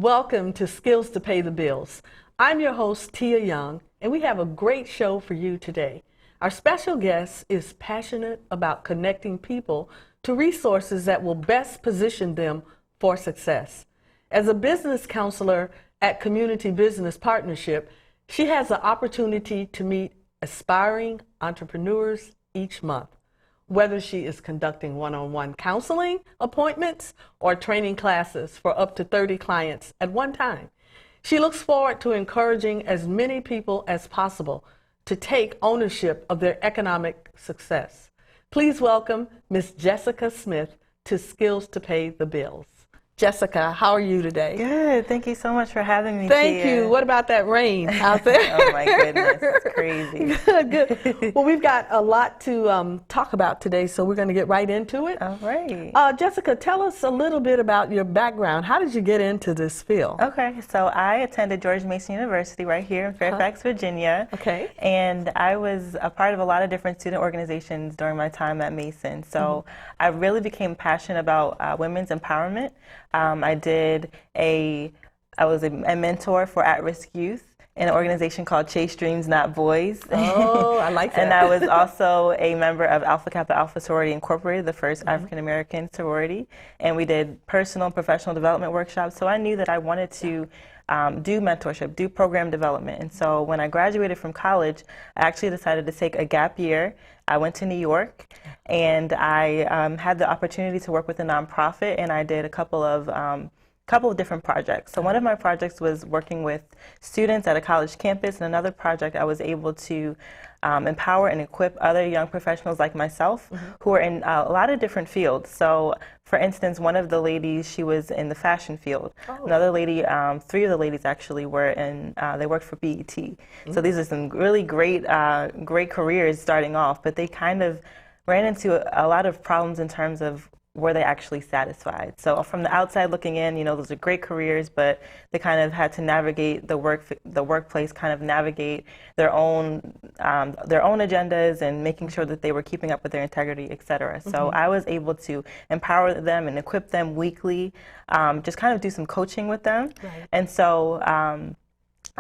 Welcome to Skills to Pay the Bills. I'm your host, Tia Young, and we have a great show for you today. Our special guest is passionate about connecting people to resources that will best position them for success. As a business counselor at Community Business Partnership, she has the opportunity to meet aspiring entrepreneurs each month. Whether she is conducting one-on-one counseling appointments or training classes for up to 30 clients at one time, she looks forward to encouraging as many people as possible to take ownership of their economic success. Please welcome Ms. Jessica Smith to Skills to Pay the Bills. Jessica, how are you today? Good. Thank you so much for having me. Thank Tia. you. What about that rain out there? Oh my goodness, it's crazy. Good. Well, we've got a lot to talk about today, so we're going to get right into it. All right. Jessica, tell us a little bit about your background. How did you get into this field? Okay, so I attended George Mason University right here in Fairfax, Virginia. Okay. And I was a part of a lot of different student organizations during my time at Mason. So I really became passionate about women's empowerment. I was a mentor for at-risk youth in an organization called Chase Dreams Not Boys. Oh, I like that. And I was also a member of Alpha Kappa Alpha Sorority Incorporated, the first African-American sorority. And we did personal and professional development workshops. So I knew that I wanted to do mentorship, do program development. And so when I graduated from college, I actually decided to take a gap year. I went to New York, and I had the opportunity to work with a nonprofit, and I did a couple of different projects. So one of my projects was working with students at a college campus, and another project I was able to empower and equip other young professionals like myself who are in a lot of different fields. So for instance, one of the ladies, she was in the fashion field. Oh. Another lady, three of the ladies actually were they worked for BET. So these are some really great careers starting off, but they kind of ran into a lot of problems in terms of were they actually satisfied? So from the outside looking in, those are great careers, but they kind of had to navigate the workplace, kind of navigate their own agendas and making sure that they were keeping up with their integrity, et cetera. So I was able to empower them and equip them weekly, just kind of do some coaching with them. Right. And so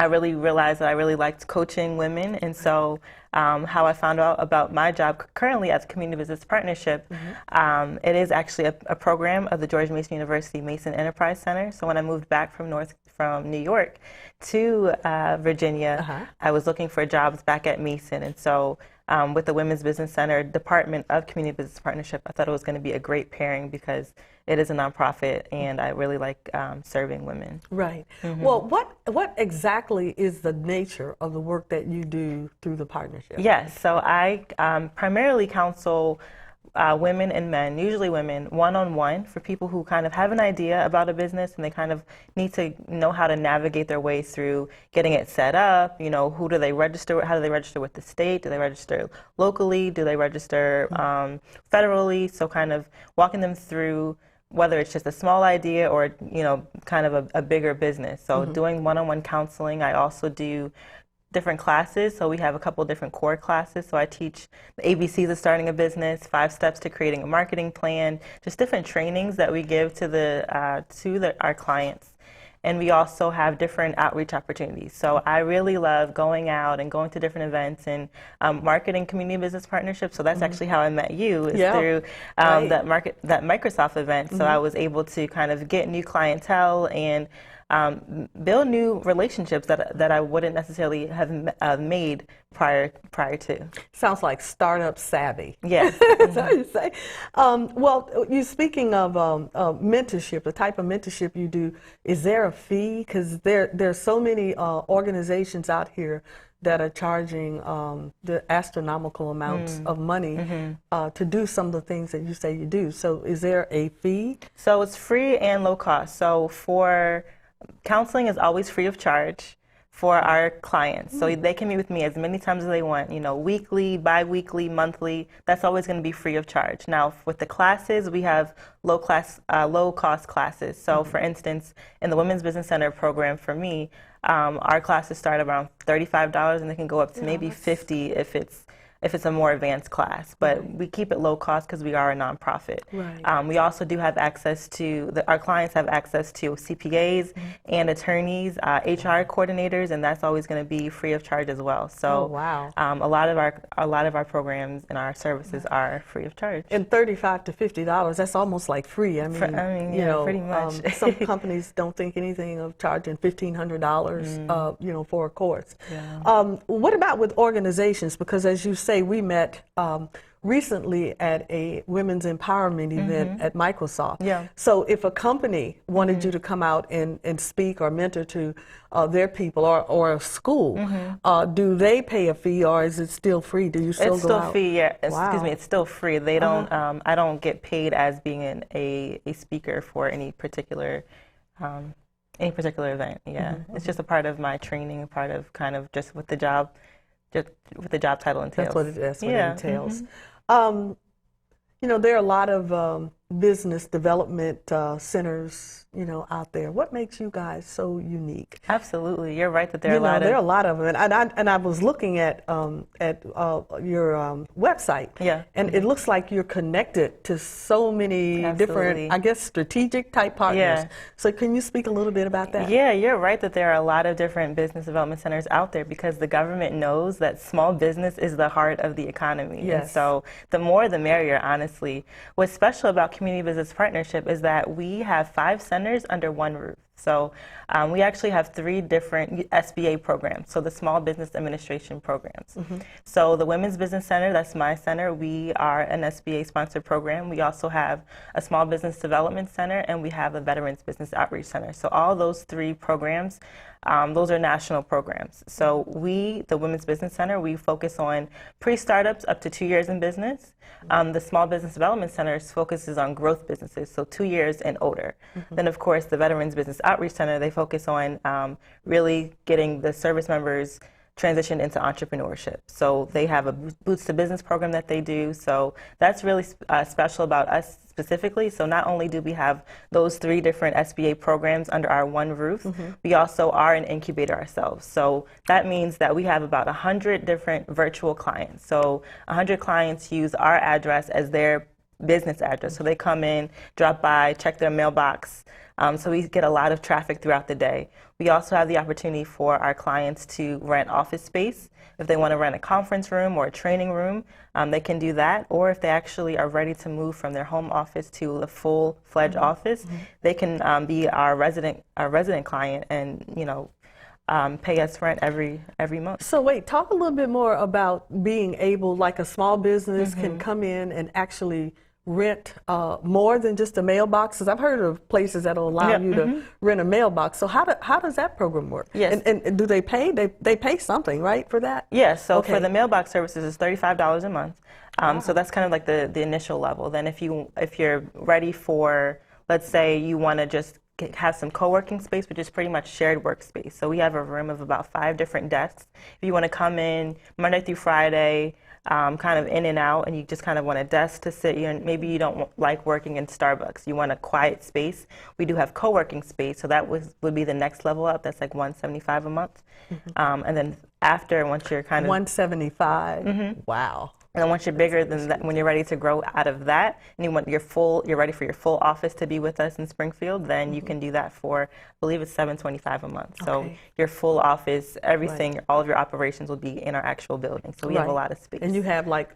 I really realized that I really liked coaching women, and so how I found out about my job currently at the Community Business Partnership, it is actually a program of the George Mason University Mason Enterprise Center. So when I moved back from New York to Virginia, I was looking for jobs back at Mason, and so with the Women's Business Center Department of Community Business Partnership, I thought it was going to be a great pairing because it is a nonprofit, and I really like serving women. Right. Well, what exactly is the nature of the work that you do through the partnership? Yes, so I primarily counsel women and men, usually women, one-on-one for people who kind of have an idea about a business and they kind of need to know how to navigate their way through getting it set up. Who do they register with? How do they register with the state? Do they register locally? Do they register federally? So kind of walking them through whether it's just a small idea or, kind of a bigger business. So doing one-on-one counseling. I also do different classes. So we have a couple of different core classes. So I teach the ABCs of starting a business, 5 steps to creating a marketing plan, just different trainings that we give to our clients. And we also have different outreach opportunities. So I really love going out and going to different events and marketing community business partnerships. So that's actually how I met you, is through that Microsoft event. So I was able to kind of get new clientele and build new relationships that I wouldn't necessarily have made prior to. Sounds like startup savvy. Yes. That's how you say. Well, you speaking of mentorship, the type of mentorship you do, is there a fee? Because there's so many organizations out here that are charging the astronomical amounts of money to do some of the things that you say you do. So is there a fee? So it's free and low cost. So for counseling is always free of charge for our clients. So they can meet with me as many times as they want, weekly, bi-weekly, monthly. That's always going to be free of charge. Now, with the classes, we have low cost classes. So for instance, in the Women's Business Center program for me, our classes start around $35 and they can go up to maybe $50 if it's if it's a more advanced class. But we keep it low cost because we are a nonprofit. Right. We also do have access to, our clients have access to CPAs and attorneys, HR coordinators, and that's always going to be free of charge as well. So Oh, wow. a lot of our programs and our services are free of charge. And $35 to $50, that's almost like free. I mean, you yeah, know, pretty much. some companies don't think anything of charging $1,500, you know, for a course. Yeah. What about with organizations? Because as you say, we met recently at a women's empowerment event at Microsoft. Yeah. So if a company wanted you to come out and speak or mentor to their people or a school, do they pay a fee or is it still free? Do you still It's go still out? free, yeah. Wow. Excuse me, it's still free. They don't. I don't get paid as being a speaker for any particular event. Yeah, it's just a part of my training, a part of kind of just what the job title entails. That's what it Yeah. entails. You know, there are a lot of business development centers, you know, out there. What makes you guys so unique? Absolutely, you're right that there are You a know, lot there are a of. lot of them, and I was looking at your website, Yeah. and it looks like you're connected to so many Absolutely. different, I guess, strategic type partners. Yeah. So can you speak a little bit about that? Yeah, you're right that there are a lot of different business development centers out there because the government knows that small business is the heart of the economy. Yes. And so the more the merrier, honestly. What's special about Community Business Partnership is that we have 5 centers under one roof. So we actually have 3 different SBA programs, so the Small Business Administration programs. So the Women's Business Center, that's my center, we are an SBA sponsored program. We also have a Small Business Development Center and we have a Veterans Business Outreach Center. So all those 3 programs, those are national programs. So we, the Women's Business Center, we focus on pre-startups up to 2 years in business. The Small Business Development Center focuses on growth businesses, so 2 years and older. Then, of course, the Veterans Business Outreach Center, they focus on really getting the service members transitioned into entrepreneurship. So they have a Boots to Business program that they do. So that's really special about us specifically. So not only do we have those 3 different SBA programs under our one roof, we also are an incubator ourselves. So that means that we have about 100 different virtual clients. So 100 clients use our address as their business address. So they come in, drop by, check their mailbox. So we get a lot of traffic throughout the day. We also have the opportunity for our clients to rent office space. If they want to rent a conference room or a training room, they can do that. Or if they actually are ready to move from their home office to a full-fledged office, they can be our resident client and, you know, pay us rent every month. So wait, talk a little bit more about being able, like a small business can come in and actually rent more than just a mailbox? Because I've heard of places that will allow you to rent a mailbox. So how does that program work? Yes. And do they pay? They pay something, right, for that? Yes. So Okay. for the mailbox services, it's $35 a month. So that's kind of like the initial level. Then if you're ready for, let's say you want to just have some co-working space, which is pretty much shared workspace. So we have a room of about 5 different desks. If you want to come in Monday through Friday, kind of in and out, and you just kind of want a desk to sit in. Maybe you don't like working in Starbucks. You want a quiet space. We do have co-working space, so that would be the next level up. That's like $175 a month. And then once you're kind of $175. Wow. And then once you're bigger than that, when you're ready to grow out of that, and you're ready for your full office to be with us in Springfield, then you can do that for, I believe it's $725 a month. So Okay. your full office, everything, all of your operations will be in our actual building. So we have a lot of space. And you have like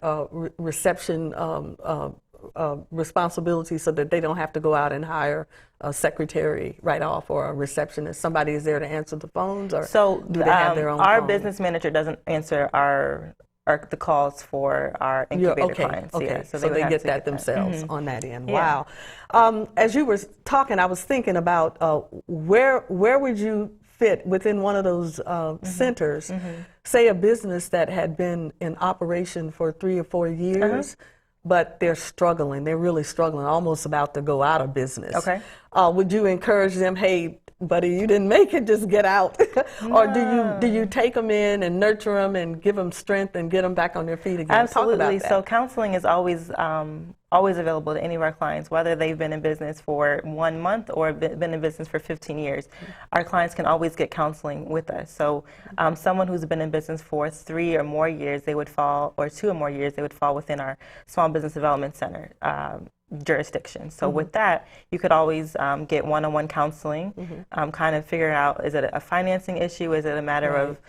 reception responsibility so that they don't have to go out and hire a secretary right off or a receptionist. Somebody is there to answer the phones, or So do they have their own our phone? business manager doesn't answer the calls for our incubator clients. Okay, Yeah, so they would they have get to that themselves on that end. Yeah. Wow. As you were talking, I was thinking about where would you fit within one of those centers, say a business that had been in operation for 3 or 4 years, but they're struggling. They're really struggling, almost about to go out of business. Okay. Would you encourage them, hey, buddy, you didn't make it, just get out? Or do you No. take them in and nurture them and give them strength and get them back on their feet again? Absolutely. Talk about that. So counseling is always available to any of our clients, whether they've been in business for 1 month or been in business for 15 years. Our clients can always get counseling with us. So someone who's been in business for 3 or more years, they would fall, or 2 or more years, they would fall within our Small Business Development Center jurisdiction. So with that, you could always get one-on-one counseling, kind of figure out, is it a financing issue? Is it a matter of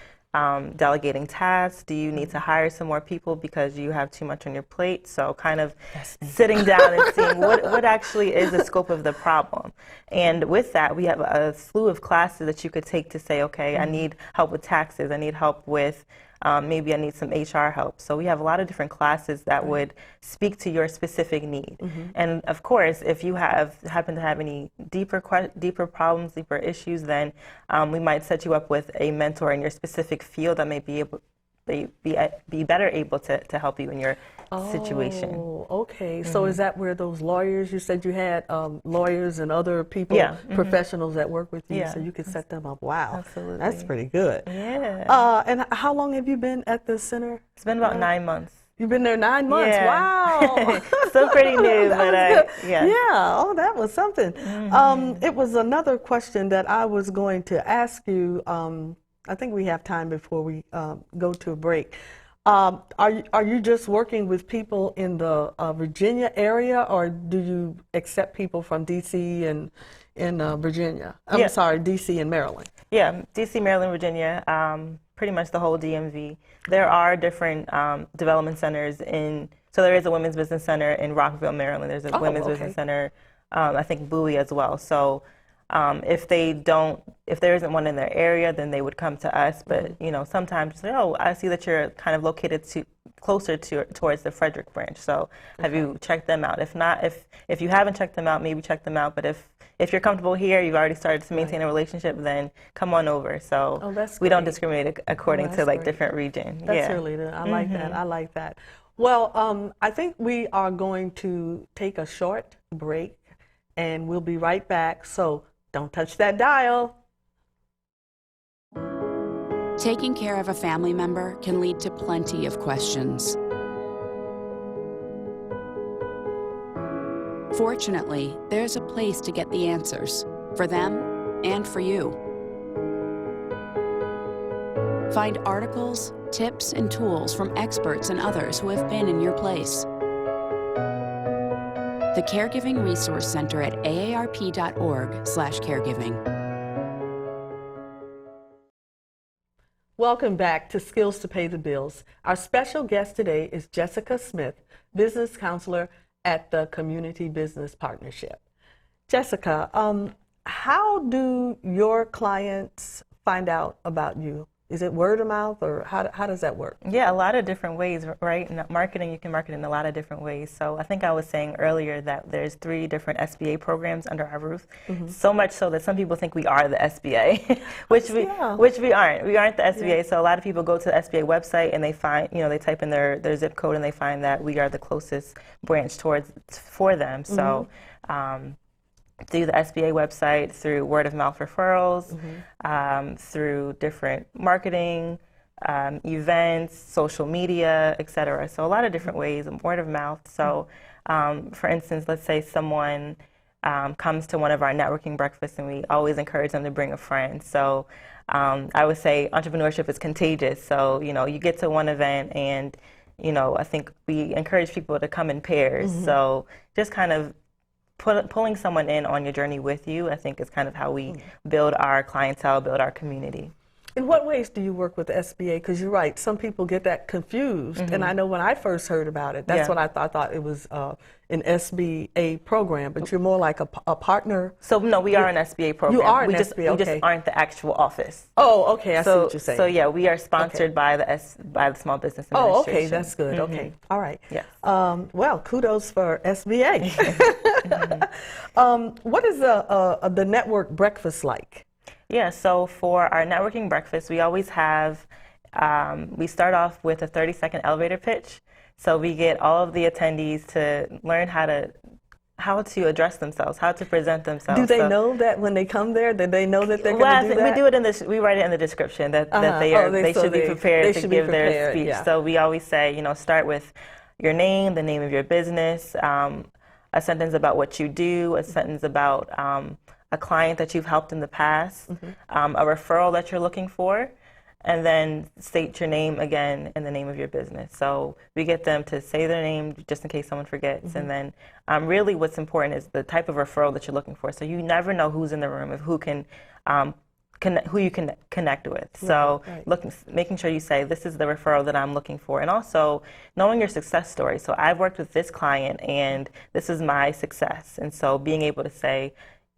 delegating tasks? Do you need to hire some more people because you have too much on your plate? So kind of sitting down and seeing what actually is the scope of the problem. And with that, we have a slew of classes that you could take to say, okay, I need help with taxes. I need help with maybe I need some HR help. So we have a lot of different classes that would speak to your specific need. And of course, if you happen to have any deeper problems, deeper issues, then we might set you up with a mentor in your specific field that may be better able to help you in your situation. Oh, okay. So is that where those lawyers, you said you had lawyers and other people, professionals that work with you, so you could set them up? Wow. Absolutely. That's pretty good. Yeah. And how long have you been at the center? It's been about 9 months. You've been there 9 months. Yeah. Wow. Still pretty new, but yeah. Yeah. Oh, that was something. It was another question that I was going to ask you. I think we have time before we go to a break. Are you just working with people in the Virginia area, or do you accept people from D.C. and in Virginia? I'm sorry, D.C. and Maryland. Yeah, D.C., Maryland, Virginia, pretty much the whole DMV. There are different development centers so there is a Women's Business Center in Rockville, Maryland. There's a Women's Business Center, I think Bowie as well. So if there isn't one in their area, then they would come to us. But sometimes say, oh, I see that you're kind of located closer towards the Frederick branch. So have you checked them out? If not, if you haven't checked them out, maybe check them out. But if you're comfortable here, you've already started to maintain a relationship, then come on over. So we don't discriminate according to like different region. That's really good. I like that. I like that. Well, I think we are going to take a short break, and we'll be right back. So don't touch that dial. Taking care of a family member can lead to plenty of questions. Fortunately, there's a place to get the answers, for them and for you. Find articles, tips, and tools from experts and others who have been in your place. The Caregiving Resource Center at aarp.org/caregiving. Welcome back to Skills to Pay the Bills. Our special guest today is Jessica Smith, business counselor at the Community Business Partnership. Jessica, how do your clients find out about you? Is it word of mouth, or how does that work? Yeah, a lot of different ways, right? Marketing, you can market in a lot of different ways. So I think I was saying earlier that there's 3 different SBA programs under our roof. So much so that some people think we are the SBA, which we aren't. We aren't the SBA. So a lot of people go to the SBA website and they find, they type in their zip code and they find that we are the closest branch for them. So through the SBA website, through word of mouth referrals, through different marketing, events, social media, et cetera. So a lot of different ways, word of mouth. So for instance, let's say someone comes to one of our networking breakfasts, and we always encourage them to bring a friend. So I would say entrepreneurship is contagious. So, you get to one event and, I think we encourage people to come in pairs. So just kind of pulling someone in on your journey with you, I think, is kind of how we build our clientele, build our community. In what ways do you work with the SBA? Because you're right, some people get that confused. And I know when I first heard about it, that's what I thought it was an SBA program, but you're more like a partner. So no, we are an SBA program. You are an We SBA, okay. just aren't the actual office. Oh, okay, I see what you're saying. So yeah, we are sponsored by the Small Business Administration. Oh, okay, that's good. Okay, all right. Yes. Well, kudos for SBA. What is the network breakfast like? Yeah, so for our networking breakfast, we always have, we start off with a 30-second elevator pitch. So we get all of the attendees to learn how to how to address themselves, how to present themselves. Do they know that when they come there, that they know that they're going to do that? We do it in this. We write it in the description that they should be prepared to give their speech. Yeah. So we always say, start with your name, the name of your business, a sentence about what you do, a sentence about a client that you've helped in the past, a referral that you're looking for, and then state your name again and the name of your business. So we get them to say their name just in case someone forgets. And then really what's important is the type of referral that you're looking for. So you never know who's in the room, who you can connect with. So making sure you say, this is the referral that I'm looking for. And also knowing your success story. So I've worked with this client and this is my success. And so being able to say,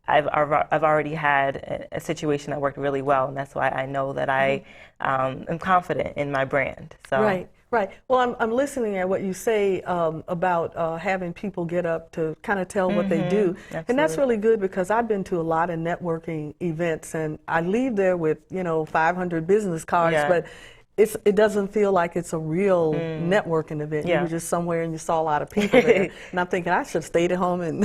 I've already had a situation that worked really well, and that's why I know that I am confident in my brand. So. Right. Well, I'm listening at what you say about having people get up to kind of tell what they do. Absolutely. And that's really good because I've been to a lot of networking events and I leave there with, 500 business cards, but it doesn't feel like it's a real networking event. You were just somewhere and you saw a lot of people there. And I'm thinking I should have stayed at home and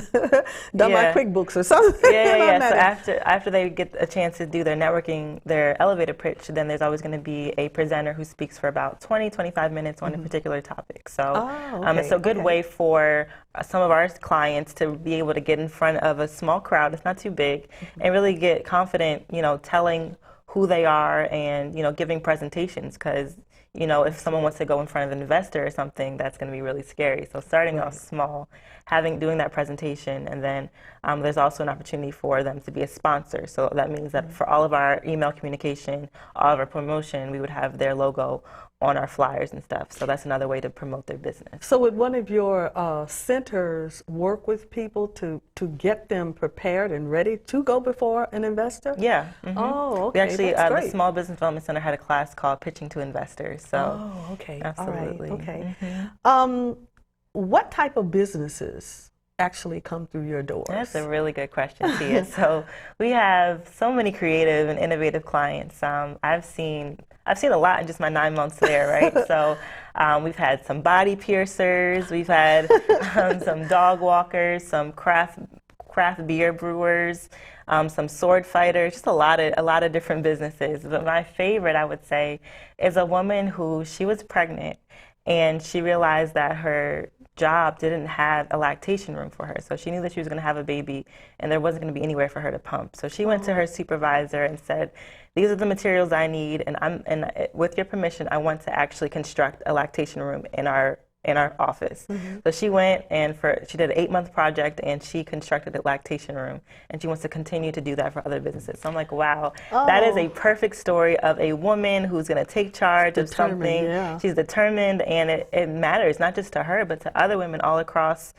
done my QuickBooks or something. So after they get a chance to do their networking, their elevator pitch, then there's always going to be a presenter who speaks for about 20-25 minutes on a particular topic. So it's a good way for some of our clients to be able to get in front of a small crowd, it's not too big, and really get confident, telling who they are and, giving presentations because, if someone wants to go in front of an investor or something, that's going to be really scary. So starting off small, doing that presentation, and then there's also an opportunity for them to be a sponsor. So that means that for all of our email communication, all of our promotion, we would have their logo on our flyers and stuff. So that's another way to promote their business. So would one of your centers work with people to get them prepared and ready to go before an investor? Yeah. Oh, okay. We actually, that's great. the Small Business Development Center had a class called Pitching to Investors. So, okay. Absolutely. All right. Okay. What type of businesses actually come through your doors? That's a really good question, Tia. So we have so many creative and innovative clients. I've seen a lot in just my 9 months there, right? So we've had some body piercers, we've had some dog walkers, some craft beer brewers, some sword fighters, just a lot of different businesses. But my favorite, I would say, is a woman who she was pregnant and she realized that her job didn't have a lactation room for her. So she knew that she was going to have a baby and there wasn't going to be anywhere for her to pump. So she went to her supervisor and said, these are the materials I need, and with your permission, I want to actually construct a lactation room in our office. So she went and she did an 8-month project and she constructed a lactation room, and she wants to continue to do that for other businesses. So I'm like, wow, that is a perfect story of a woman who's going to take charge of something. Yeah. She's determined, and it matters not just to her, but to other women all across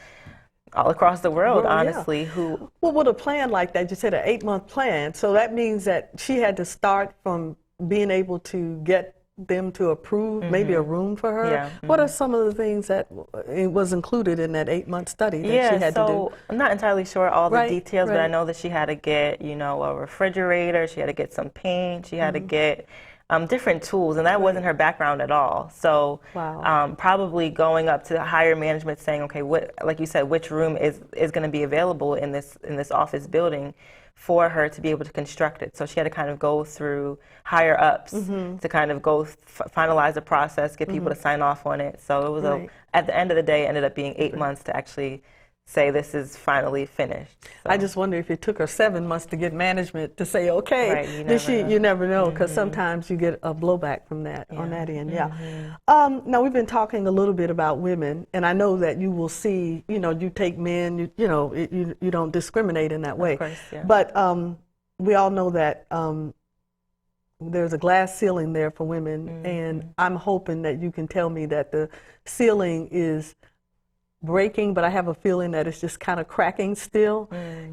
the world, honestly. Well, with a plan like that, you said an 8-month plan, so that means that she had to start from being able to get them to approve maybe a room for her. Yeah. What are some of the things that was included in that 8-month study that she had to do? I'm not entirely sure all the details, but I know that she had to get, a refrigerator, she had to get some paint, she had to get different tools, and that wasn't her background at all. So probably going up to higher management saying, okay, like you said, which room is going to be available in this office building for her to be able to construct it. So she had to kind of go through higher ups to kind of go finalize the process, get people to sign off on it. So it was at the end of the day, it ended up being 8 months to actually say this is finally finished. So. I just wonder if it took her 7 months to get management to say okay. Right, you never know, because sometimes you get a blowback from that on that end. Now we've been talking a little bit about women, and I know that you will see, you take men, you don't discriminate in that way. Of course, yeah. But we all know that there's a glass ceiling there for women, and I'm hoping that you can tell me that the ceiling is breaking, but I have a feeling that it's just kind of cracking still.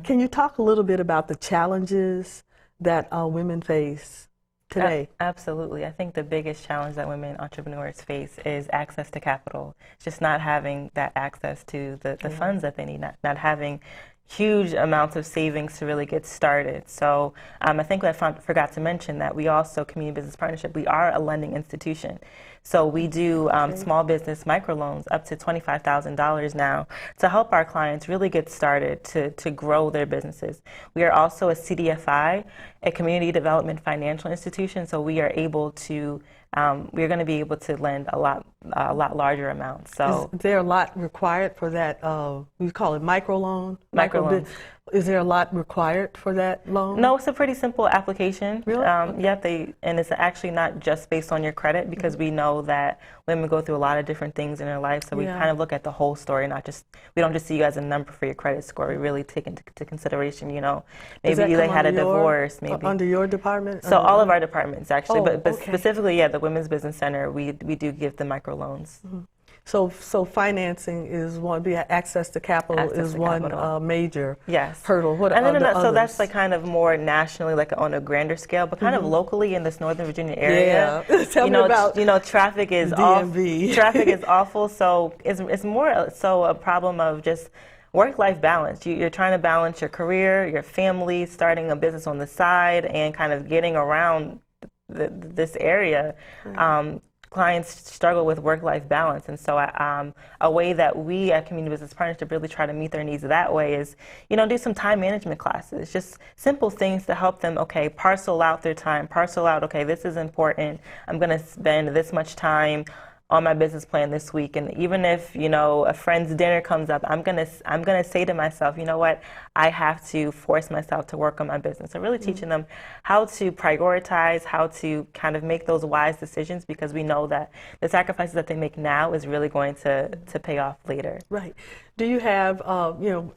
Can you talk a little bit about the challenges that women face today? Absolutely. I think the biggest challenge that women entrepreneurs face is access to capital. Just not having that access to the funds that they need, not having huge amounts of savings to really get started. So I think I forgot to mention that we also, Community Business Partnership, we are a lending institution. So we do small business microloans up to $25,000 now to help our clients really get started to grow their businesses. We are also a CDFI, a Community Development Financial Institution, so we are able to we're going to be able to lend a lot larger amounts. So is there a lot required for that? We call it microloan. Microloans. Is there a lot required for that loan? No, it's a pretty simple application. Really? Yeah, and it's actually not just based on your credit, because we know that women go through a lot of different things in their life. So we kind of look at the whole story, we don't just see you as a number for your credit score. We really take into consideration, maybe they had a divorce, maybe under your department. So all of our departments actually, but okay. specifically, the Women's Business Center, we do give the microloans. Mm-hmm. So financing is one. Access to capital is one major hurdle. What are the others? So that's like kind of more nationally, like on a grander scale, but kind of locally in this Northern Virginia area. Yeah, tell me about traffic is DMV. Traffic is awful. So it's more so a problem of just work-life balance. You're trying to balance your career, your family, starting a business on the side, and kind of getting around this area. Clients struggle with work-life balance, and so a way that we at Community Business Partnership really try to meet their needs that way is, do some time management classes, just simple things to help them, parcel out their time, this is important, I'm going to spend this much time on my business plan this week, and even if a friend's dinner comes up, I'm gonna say to myself, you know what, I have to force myself to work on my business. So really teaching them how to prioritize, how to kind of make those wise decisions, because we know that the sacrifices that they make now is really going to pay off later. Right. Do you have,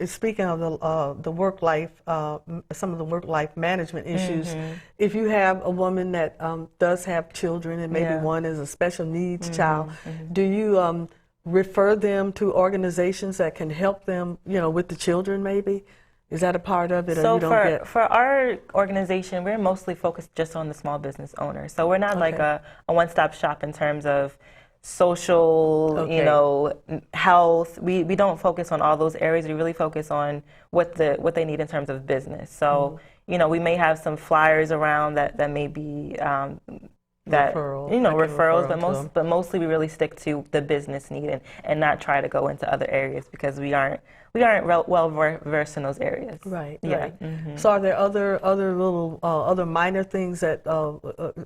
speaking of the work life, some of the work life management issues, if you have a woman that does have children, and maybe one is a special needs child, do you refer them to organizations that can help them, with the children maybe? Is that a part of it? So for our organization, we're mostly focused just on the small business owner. So we're not like a one-stop shop in terms of social, health. We don't focus on all those areas. We really focus on what they need in terms of business. So, we may have some flyers around that may be referrals, but mostly we really stick to the business need and not try to go into other areas, because we aren't well versed in those areas. Right. Yeah. Right. So are there other minor things that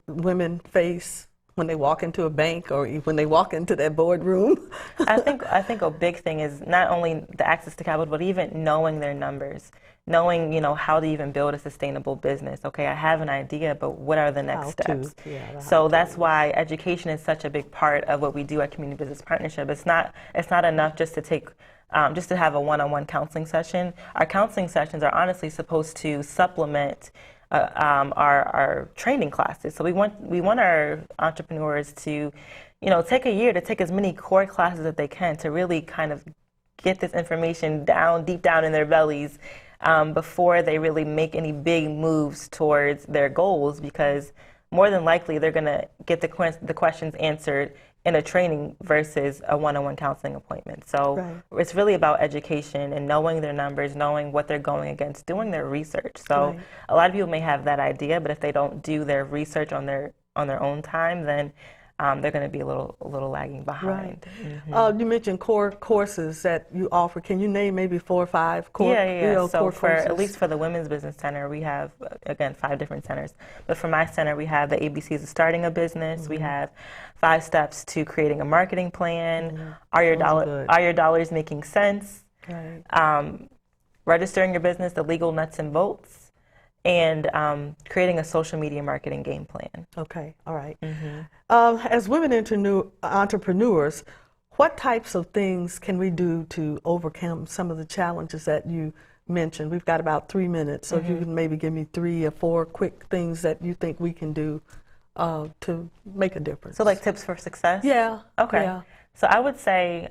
women face when they walk into a bank or when they walk into that boardroom? I think a big thing is not only the access to capital, but even knowing their numbers, knowing how to even build a sustainable business. I have an idea, but what are the next steps? So that's why education is such a big part of what we do at Community Business Partnership. It's not enough just to have a one-on-one counseling session. Our counseling sessions are honestly supposed to supplement our training classes. So we want our entrepreneurs to, take a year to take as many core classes that they can to really kind of get this information deep down in their bellies before they really make any big moves towards their goals, because more than likely they're going to get the questions answered in a training versus a one-on-one counseling appointment. So it's really about education and knowing their numbers, knowing what they're going against, doing their research. So a lot of people may have that idea, but if they don't do their research on their own time, then they're going to be a little lagging behind. Right. You mentioned core courses that you offer. Can you name maybe 4 or 5 core? So core courses? At least for the Women's Business Center, we have, again, 5 different centers. But for my center, we have the ABCs of starting a business. We have 5 steps to creating a marketing plan. Are your dollars making sense? Right. Registering your business, the legal nuts and bolts, and creating a social media marketing game plan. Okay, all right. As women entrepreneurs, what types of things can we do to overcome some of the challenges that you mentioned? We've got about 3 minutes, so if you can maybe give me 3 or 4 quick things that you think we can do to make a difference. So like tips for success? Yeah. Okay. Yeah. So I would say,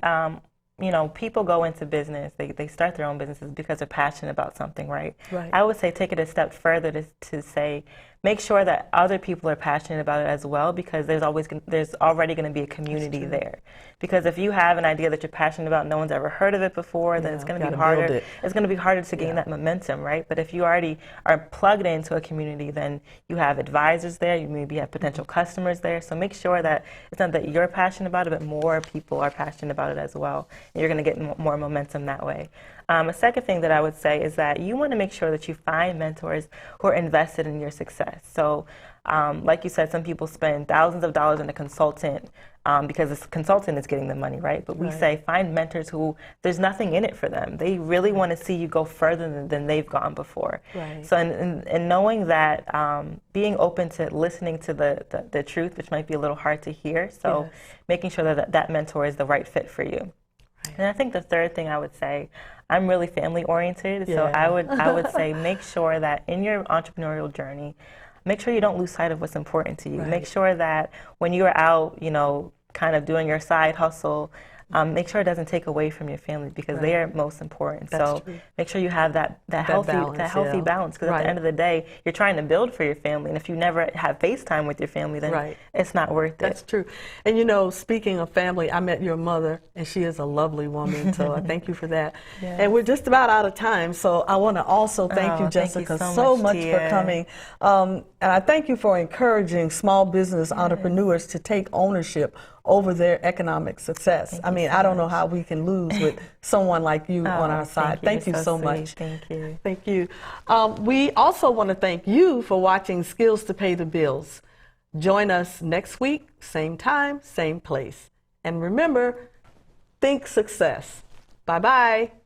people go into business, they start their own businesses because they're passionate about something, right? Right. I would say take it a step further to say, make sure that other people are passionate about it as well, because there's already going to be a community there. Because if you have an idea that you're passionate about, no one's ever heard of it before, then it's going to be harder. It's going to be harder to gain that momentum, right? But if you already are plugged into a community, then you have advisors there, you maybe have potential customers there. So make sure that it's not that you're passionate about it, but more people are passionate about it as well. And you're going to get more momentum that way. A second thing that I would say is that you want to make sure that you find mentors who are invested in your success. So like you said, some people spend thousands of dollars on a consultant because this consultant is getting the money, right? But we say find mentors who there's nothing in it for them. They really want to see you go further than they've gone before. So in knowing that, being open to listening to the truth, which might be a little hard to hear, so making sure that that mentor is the right fit for you. And I think the third thing I would say, I'm really family oriented, so I would say make sure that in your entrepreneurial journey, make sure you don't lose sight of what's important to you. Make sure that when you are out, kind of doing your side hustle, make sure it doesn't take away from your family, because they are most important. So make sure you have that healthy balance, because at the end of the day, you're trying to build for your family, and if you never have FaceTime with your family, then it's not worth it. That's true. And speaking of family, I met your mother, and she is a lovely woman, so I thank you for that. And we're just about out of time, so I want to also thank you, Jessica, so much for coming. And I thank you for encouraging small business entrepreneurs to take ownership over their economic success. I mean, I don't know how we can lose with someone like you on our side. Thank you so much. Thank you. Thank you. We also want to thank you for watching Skills to Pay the Bills. Join us next week, same time, same place. And remember, think success. Bye-bye.